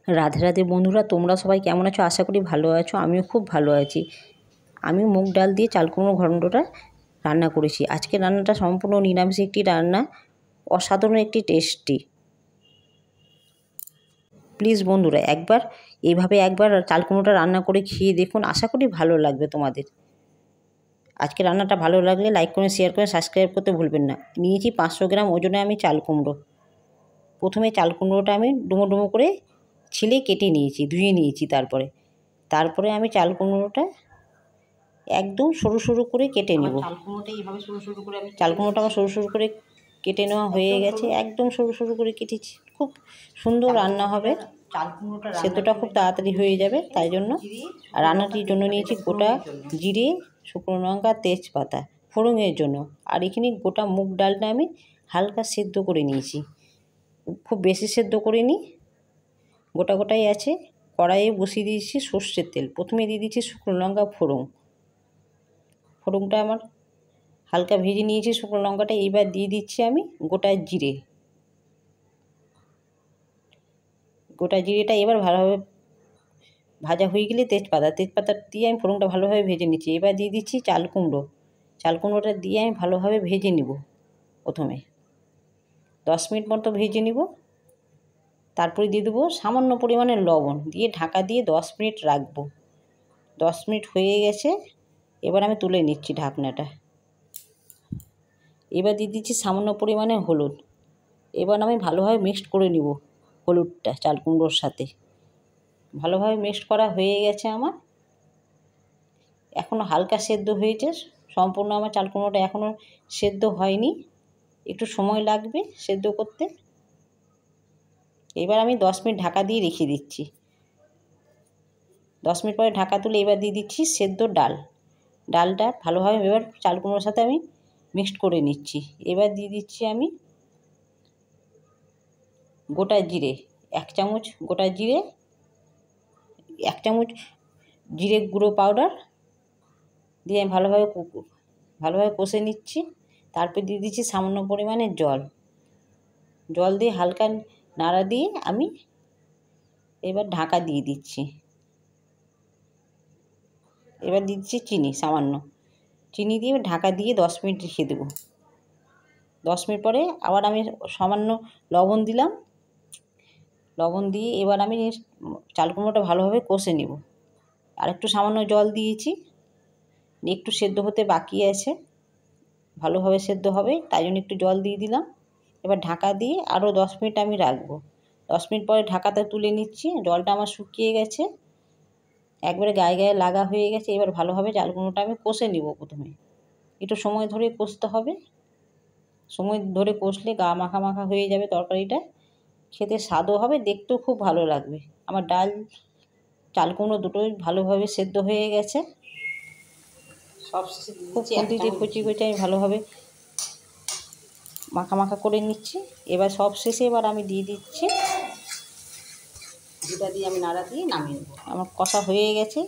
রাধে রাধে বন্ধুরা, তোমরা সবাই কেমন আছো? আশা করি ভালো আছো। আমিও খুব ভালো আছি। আমি মুগ ডাল দিয়ে চাল কুমড়ো ঘন্টটা রান্না করেছি। আজকের রান্নাটা সম্পূর্ণ নিরামিষ একটি রান্না, অসাধারণ একটি টেস্টি। প্লিজ বন্ধুরা একবার চাল কুমড়োটা রান্না করে খেয়ে দেখুন, আশা করি ভালো লাগবে তোমাদের। আজকে রান্নাটা ভালো লাগলে লাইক করে, শেয়ার করে, সাবস্ক্রাইব করতে ভুলবেন না। নিয়েছি 500 গ্রাম ওজনে আমি চাল কুমড়ো। প্রথমে চাল কুমড়োটা আমি ডুমো ডুমো করে ছিলে কেটে নিয়েছি, ধুয়ে নিয়েছি। তারপরে আমি চাল কুমড়োটা একদম সরু সরু করে কেটে নেব। চাল কুমড়োটা আমার সরু সরু করে কেটে নেওয়া হয়ে গেছে। একদম সরু সরু করে কেটেছি। খুব সুন্দর রান্না হবে, সেদ্ধটা খুব তাড়াতাড়ি হয়ে যাবে। তাই জন্য রান্নাটির জন্য নিয়েছি গোটা জিরে, শুকনো লঙ্কা, তেজপাতা ফোড়নের জন্য। আর এখানে গোটা মুগ ডালটা আমি হালকা সেদ্ধ করে নিয়েছি, খুব বেশি সেদ্ধ করিনি, গোটা গোটাই আছে। কড়াইয়ে বসিয়ে দিয়েছি সর্ষের তেল। প্রথমে দিয়ে দিচ্ছি শুকনো লঙ্কা ফোড়নটা আমার হালকা ভেজে নিয়েছি শুকনো লঙ্কাটা। এইবার দিয়ে দিচ্ছি আমি গোটা জিরেটা এবার ভালোভাবে ভাজা হয়ে গেলে তেজপাতা দিয়ে আমি ফোড়নটা ভালোভাবে ভেজে নিচ্ছি। এবার দিয়ে দিচ্ছি চাল কুমড়োটা দিয়ে আমি ভালোভাবে ভেজে নিব। প্রথমে 10 মিনিট মতো ভেজে নিব। তারপরে দিয়ে দেবো সামান্য পরিমাণে লবণ, দিয়ে ঢাকা দিয়ে 10 মিনিট রাখবো। 10 মিনিট হয়ে গেছে, এবার আমি তুলে নিচ্ছি ঢাকনাটা। এবার দিয়ে দিচ্ছি সামান্য পরিমাণে হলুদ। এবার আমি ভালোভাবে মিক্সড করে নিব হলুদটা চাল কুমড়োর সাথে। ভালোভাবে মিক্সড করা হয়ে গেছে আমার। এখনও হালকা সেদ্ধ হয়েছে, সম্পূর্ণ আমার চাল কুমড়োটা এখনও সেদ্ধ হয়নি, একটু সময় লাগবে সেদ্ধ করতে। এবার আমি 10 মিনিট ঢাকা দিয়ে রেখে দিচ্ছি। 10 মিনিট পরে ঢাকা তুলে এবার দিয়ে দিচ্ছি সেদ্ধ ডালটা ভালোভাবে এবার চাল কুমড়োর সাথে আমি মিক্সড করে নিচ্ছি। এবার দিয়ে দিচ্ছি আমি গোটা জিরে, 1 চামচ গোটা জিরে, 1 চামচ জিরে গুঁড়ো পাউডার দিয়ে আমি ভালোভাবে কষে নিচ্ছি। তারপর দিয়ে দিচ্ছি সামান্য পরিমাণে জল দিয়ে হালকা নাড়া দিয়ে আমি এবার ঢাকা দিয়ে দিচ্ছি। এবার দিচ্ছি সামান্য চিনি দিয়ে ঢাকা দিয়ে 10 মিনিট রেখে দেবো। 10 মিনিট পরে আবার আমি সামান্য লবণ দিলাম। লবণ দিয়ে এবার আমি চাল কুমড়োটা ভালোভাবে কষে নেব। আর একটু সামান্য জল দিয়েছি, একটু সেদ্ধ হতে বাকি আছে, ভালোভাবে সেদ্ধ হবে, তাই জন্য একটু জল দিয়ে দিলাম। এবার ঢাকা দিয়ে আরও 10 মিনিট আমি রাখবো। 10 মিনিট পরে ঢাকাটা তুলে নিচ্ছি। জলটা আমার শুকিয়ে গেছে, একবারে গায়ে লাগা হয়ে গেছে। এবার ভালোভাবে চাল কুমড়োটা আমি কষে নিব। প্রথমে একটু সময় ধরে কষতে হবে। সময় ধরে কষলে গা মাখা মাখা হয়ে যাবে তরকারিটা, খেতে স্বাদও হবে, দেখতেও খুব ভালো লাগবে। আমার ডাল চাল কুমড়ো দুটোই ভালোভাবে সেদ্ধ হয়ে গেছে। খুব খুন্তিতে কুচি আমি ভালোভাবে মাখা করে নিচ্ছি। এবার সব শেষে এবার আমি দিয়ে দিচ্ছি, যেটা দিয়ে আমি নাড়া দিয়ে নামিয়ে নেব। আমার কষা হয়ে গেছে।